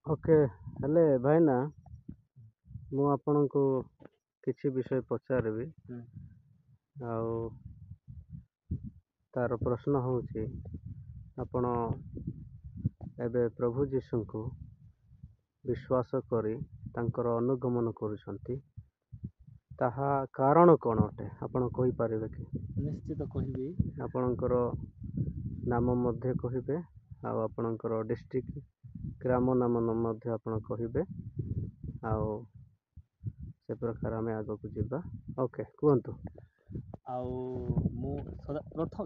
Okay हेले भाईना मु आपनको किसी विषय पचारिबी आउ तार प्रश्न होउछि आपण एबे प्रभु जीशु को विश्वास करी तांकर अनुगमन करूछंती ताहा कारण कोन अटे आपण कहि पारिबे कि? निश्चित कहबी आपणकर नाम मध्ये कहिबे आउ आपणकर डिस्ट्रिक्ट ग्राम नाम मध्ये आपण कहिबे आउ से प्रकार आम आग को जीवा। ओके कहतु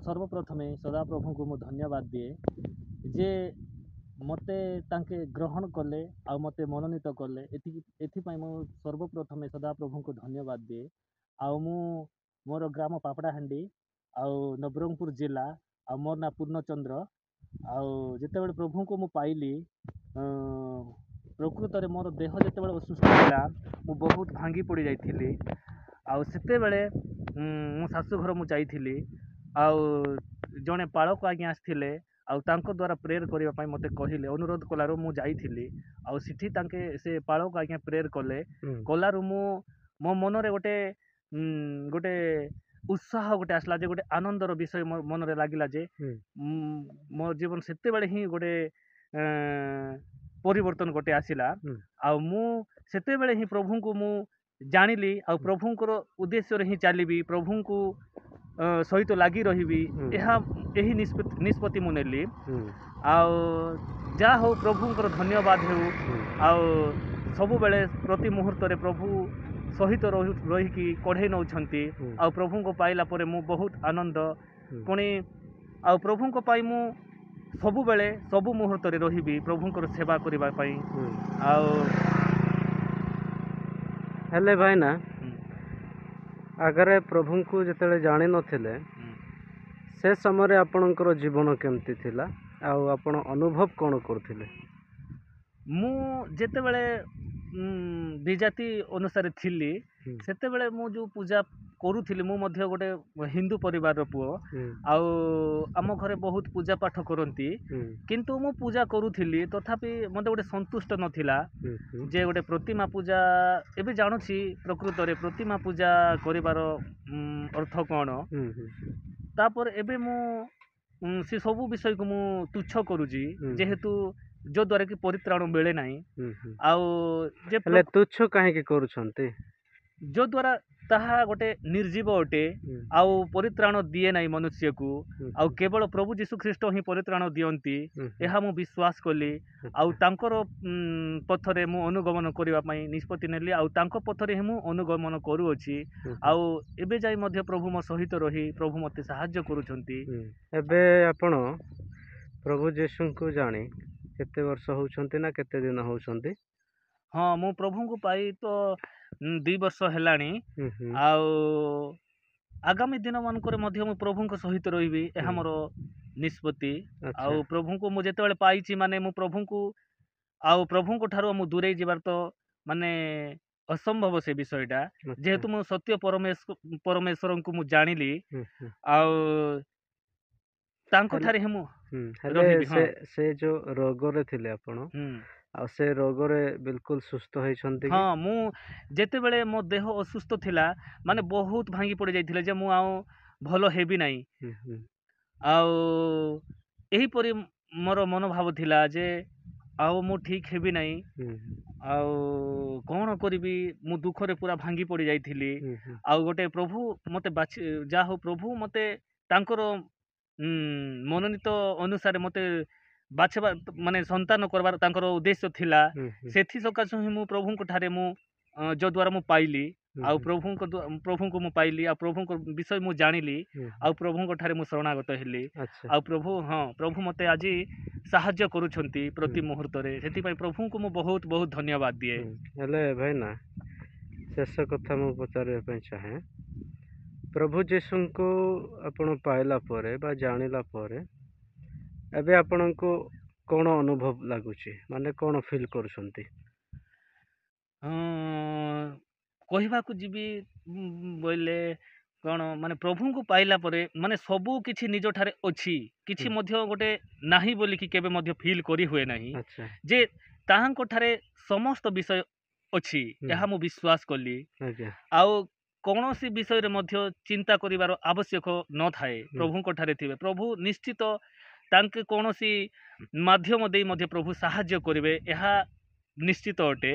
सर्वप्रथमे सदाप्रभु को मु धन्यवाद दिए जे मते तांके ग्रहण कले आ मते मनोनीत कले एथिपाई मु सर्वप्रथमे सदाप्रभु को धन्यवाद दिए। आ मु मोर ग्राम पापड़ाहांडी आउ नवरंगपुर जिला आ मोर ना पूर्णचंद्र आउ जितेबाला प्रभु को मु पाइली प्रकृत रे मोर देह जितेबाला असुस्थ था मु बहुत भांगी पड़ी जाइथिली आउ सेतेबेले मो शाशुघर मु जाइथिली आउ जड़े पालक आज्ञा आसथिले आउ तांको द्वारा प्रेयर करबा पई मते कहिले अनुरोध कलारो मु जाइथिली आउ सिठी तांके से पालक आज्ञा प्रेयर कले कलारो मु मो मन रे गोटे गोटे उत्साह गोटे आसला जे गोटे आनंदर विषय मन रे लागिला जे मो जीवन सेते बेले ही गोटे परिवर्तन गोटे आसिला आ मु सेते बेले ही प्रभु को मु जानिली आ प्रभु को उद्देश्य रे ही चलीबी प्रभु को सहित लगी रही यही निष्पत्ति मु नेली आ जा हो प्रभु धन्यवाद हो आ सब बेले प्रति मुहूर्त रे प्रभु सहित रही कढ़े नौ आ प्रभु को पाइला परे मु बहुत आनंद पुणी आ प्रभु को पाई मु सबु बेले सबु मुहूर्त रे रही प्रभु सेवा करबा पई हेले भाई ना अगर प्रभु को जिते जानी नथिले से समय आपणकर जीवन केमती थिला आउ आपण अनुभव कौन करथिले? मु जेते बेले विजाति अनुसार थिली सेते बेले मु जो पूजा करूथिली मु मध्य गोटे हिंदू परिवार पुओ आउ आम घरे बहुत पूजा पाठ करती किंतु मु पूजा करूथिली तथापि मते गोटे संतुष्ट नथिला जे गोटे प्रतिमा पूजा एबे जानुछि प्रकृत रे प्रतिमा पूजा करिवार अर्थ कोन तापर एबे मु से सबु विषय को मु तुच्छ करूजी जेहेतु जो द्वारा कि परित्राण मिले नाही आउ जे तुच्छ काहे करूछंती जो द्वारा ताहा गोटे निर्जीव अटे आउ परित्राण दिए नाही मनुष्य को आउ केवल प्रभु जीशु ख्रीष्ट ही परित्राण दियंती एहा मु विश्वास कली आउ तांकर पथरे मु अनुगमन करिवा पई निष्पत्ति नेली आउ तांको पथरे ही मु अनुगमन करू अछि आउ एबे जाई मध्य प्रभु मो सहित रही प्रभु मते सहाय्य करूछंती। एबे आपण प्रभु जीशु को जानी केते वर्ष होउछंती ना केते दिन होउछंती? हाँ मु प्रभु को पाई तो 2 वर्ष हेलाणी आउ आगामी दिन मानकर मध्य मु प्रभु को सहित रही यह मोर निष्पत्ति आउ प्रभु को मु जेते बेले पाइछि माने मु प्रभु को आउ प्रभु को ठारो मु दूरे जिबार तो माने असंभव से विषयटा जेहेतु मु सत्य परमेश्वर को मु जानिली आउ तांको ठारे हमु से जो रोग रे थिले आपण आ से रोग रे बिल्कुल सुस्थ होइछंती? हाँ मु जेते बेले मो देह असुस्थ थिला माने बहुत भांगी पड़ जाइथिले जे मु आउ भलो हेबी नाही आउ एही परि मोर मनोभाव थिला जे आउ मु ठीक हेबी नाही आउ कोन करिबी मु दुख रे पूरा भांगी पड़ जाइथिली आउ गोटे प्रभु मते जा हो प्रभु मते तांकर मनोनीत अनुसार मते बाछबा माने संतान करबार तांकर उद्देश्य थिला सेथि सकाश ही मु प्रभु को ठारे मु जो द्वारा मु पाइली आ प्रभु को मु पाइली आ प्रभु को विषय मु जानिली आ प्रभु को ठारे मु शरणागत हेली आ प्रभु हाँ प्रभु मते आजी सहाय्य करूछंती प्रति मुहूर्त रे सेति पई प्रभु को मु बहुत बहुत धन्यवाद दिए। हेले भाई ना शेष कथा मु पचारे पई चाहे प्रभु जीशु को आपण पाइला परे बा जानिला परे एबे आपण को कौन अनुभव लगुची माने कौन फील करूछंती? कहवा को जीवी बोले कौन माने प्रभु को पाइला परे माने सबू किछि निज ठारे अछि किछि मध्य गोटे नाही बोली कि केबे मध्य फील करी हुए नाही जे ତାହାଙ୍କଠାରେ ସମସ୍ତ ବିଷୟ ଅଛି ଏହା ମୁଁ ବିଶ୍ୱାସ କଲି। ଆଜ୍ଞା ଆଉ କୌଣସି ବିଷୟରେ ମଧ୍ୟ ଚିନ୍ତା କରିବାର ଆବଶ୍ୟକ ନଥାଏ। ପ୍ରଭୁଙ୍କ ଠାରେ ଥିବେ ପ୍ରଭୁ ନିଶ୍ଚିତ ତାଙ୍କେ କୌଣସି ମାଧ୍ୟମ ଦେଇ ମଧ୍ୟ ପ୍ରଭୁ ସାହାଯ୍ୟ କରିବେ ଏହା ନିଶ୍ଚିତ ଅଟେ।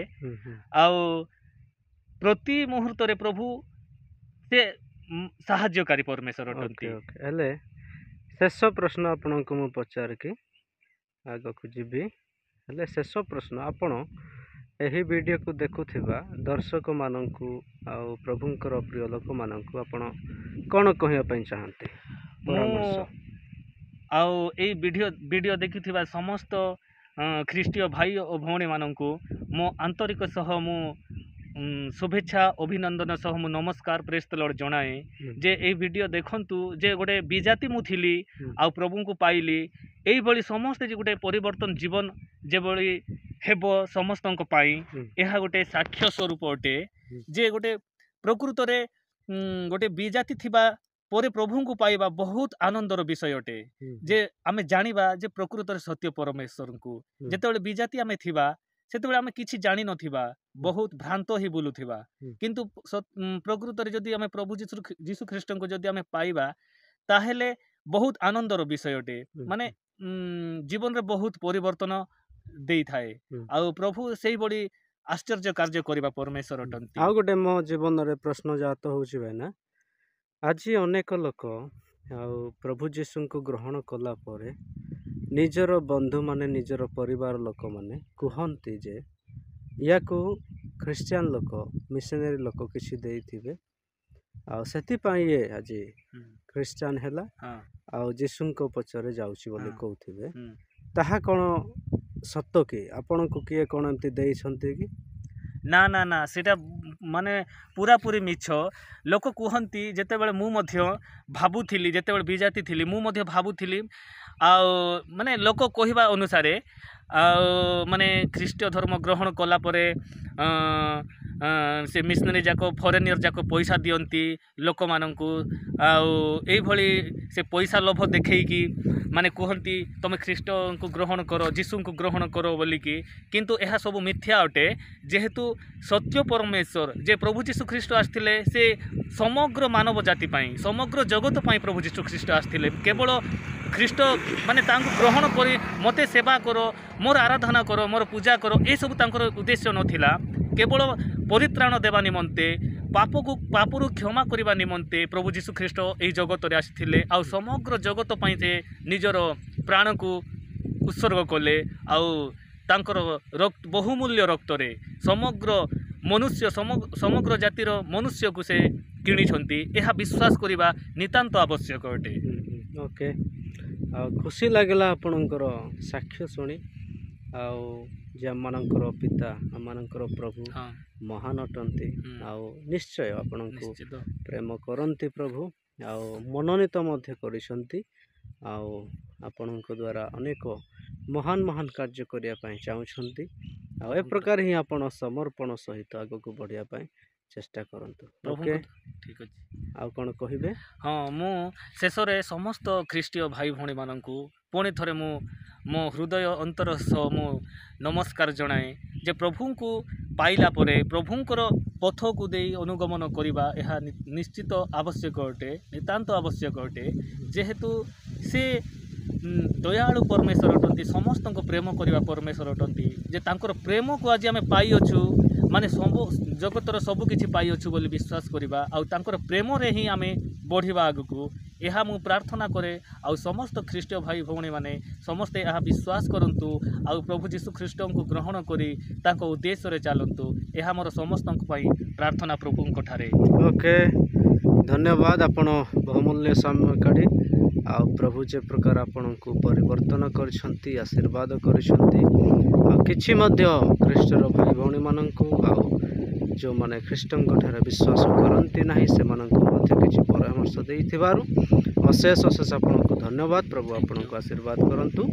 ଆଉ ପ୍ରତି ମୁହୂର୍ତ୍ତରେ ପ୍ରଭୁ ସେ ସାହାଯ୍ୟକାରୀ ପରମେଶ୍ୱର ଅଟନ୍ତି। ହେଲେ ଶେଷ ପ୍ରଶ୍ନ ଆପଣଙ୍କୁ ମୁଁ ପଚାରିକି ଆଗକୁ ଯିବି। ହେଲେ ଶେଷ ପ୍ରଶ୍ନ, ଆପଣ ଏହି ଭିଡ଼ିଓକୁ ଦେଖୁଥିବା ଦର୍ଶକମାନଙ୍କୁ ଆଉ ପ୍ରଭୁଙ୍କର ପ୍ରିୟ ଲୋକମାନଙ୍କୁ ଆପଣ କ'ଣ କହିବା ପାଇଁ ଚାହାନ୍ତି? ପରାମର୍ଶ। ଆଉ ଏଇ ଭିଡ଼ିଓ ଦେଖିଥିବା ସମସ୍ତ ଖ୍ରୀଷ୍ଟୀୟ ଭାଇ ଓ ଭଉଣୀମାନଙ୍କୁ ମୋ ଆନ୍ତରିକ ସହ ମୁଁ शुभेच्छा अभिनंदन सह मु नमस्कार प्रेस द लॉर्ड जनाए जे ए वीडियो देखंतु जे गोटे विजाति मु थिली आ प्रभु को पाइली एई भली समस्त जे गोटे परिवर्तन जीवन जे भली हेबो समस्त को पाई एहा गोटे साक्ष्य स्वरूप अटे जे गोटे प्रकृत रे गोटे विजाति थिबा परे प्रभु को पाइबा बहुत आनंदर विषय अटे जे आमे जानिबा जे प्रकृत रे सत्य परमेश्वर को जेतेबेले विजाति आमे थिबा सेतेबेले आमे किछि जानि नथिबा बहुत भ्रांत ही बुलुथिबा किंतु प्रकृत रे जदि आमे प्रभु जीशु ख्रीष्ट को जदि आमे पाइबा ताहेले बहुत आनंदर विषय अटे माने जीवन रे बहुत परिवर्तन देई थाए आ प्रभु सेही बडी आश्चर्य कार्य करिबा परमेश्वर अटंती। आ गोटे मो जीवन रे प्रश्न जात होउछि भाईना आज अनेक लोक प्रभु जीशु को ग्रहण कला परे निजर बंधु माने निजर परिवार लोक माने कहंती जे या को ख्रिश्चियन लोक मिशनरी लोक किसी देइथिबे आ सेति पई ये आज ख्रिश्चियन हैला आ जीशु को पचरे जाउछि बोली कहउथिबे ताहा कोन सत्य कि आपन को किए कोन एंती देइ छंती कि ना ना ना सेटा माने पूरा पूरी मिछ लोक कहंती जेते बेले मु मध्य भाबुथिली जेते बेले विजाति थिली मु मध्य भाबुथिली आ माने लोक कहिबा अनुसारे माने ख्रीष्टीय धर्म ग्रहण कला परे से मिशनरी जाक फॉरेनियर जाक पैसा दियंती लोक माननकु एई भली से पैसा लोभ देखैकी माने कहंती तमे ख्रीष्ट को ग्रहण करो जीशु को ग्रहण करो बोली की किंतु एहा सब मिथ्या अटे जेहेतु सत्य परमेश्वर जे प्रभु जीशु ख्रीष्ट आस्थिले से समग्र मानव जाति पाई समग्र जगत पाई प्रभु जीशु ख्रीष्ट आस्थिले केवल ख्रीष्ट माने तांको ग्रहण करी मते सेवा करो मोर आराधना करो मोर पूजा करो ए सब तांकर उद्देश्य नथिला केवल परित्राण देवा निमंते पापरु क्षमा करने निमंते प्रभु जीशु ख्रीष्ट यही जगत रे आसिथिले आ समग्र जगत पई से निजर प्राण को उत्सर्ग कले आउ तांकर रक्त बहुमूल्य रक्त रे समग्र मनुष्य समग्र जातिर मनुष्य को से किणी छंती एहा विश्वास करिबा नितांत आवश्यक अटे। ओके खुशी लागला आपणकर साक्ष्य शुणी जे आमମାନଙ୍କର पिता आमମାନଙ୍କର प्रभु महान अटंती निश्चय आपण को प्रेम करती प्रभु मनोनीत मध्य करिसंती आपणक द्वारा अनेक महान महान कार्य करने चाहूँगी ए प्रकार ही आपण समर्पण सहित आग को बढ़िया चेष्टा करंतु। ओके ठीक अछि आ कोन कहिबे? हाँ मु शेष रे समस्त ख्रीष्टीय भाई भौणी माननकु पुणी थरे मो हृदय अंतर सह मु नमस्कार जनाए जे प्रभु को पाइला परे प्रभुंकर पथ को दे अनुगमन करवा यह निश्चित आवश्यक अटे नितांत आवश्यक अटे जेहेतु से दयालु परमेश्वर अटंती समस्त को प्रेम करवा परमेश्वर अटंती जे तांकर प्रेम को आज आम पाई अछु माने सब जगतर सबु किछि पाई अछु बोली विश्वास करवा आ तांकर प्रेम रे ही आम बढ़िबा आगु यह मु प्रार्थना करे आ समस्त ख्रीष्टीय भाई भौणी माने समस्ते यह विश्वास करंतु आ प्रभु जीशु ख्रीष्ट को ग्रहण करी ताको उद्देश्य रे चलंतु यह मोर समस्त प्रार्थना प्रभु को ठारे। ओके धन्यवाद आपण बहुमूल्य समय काढ़ी आ प्रभु जे प्रकार आपण को परिवर्तन करछंती आशीर्वाद करछंती आ किछि मध्य ख्रीष्टर भाई भौणी माननकु आ जो माने ख्रीष्टंक ठारे विश्वास करंती नाही से माननकु मध्य किछि परामर्श देइथिबारु अशेष अशेष आपण को धन्यवाद। प्रभु आपण को आशीर्वाद करंतु।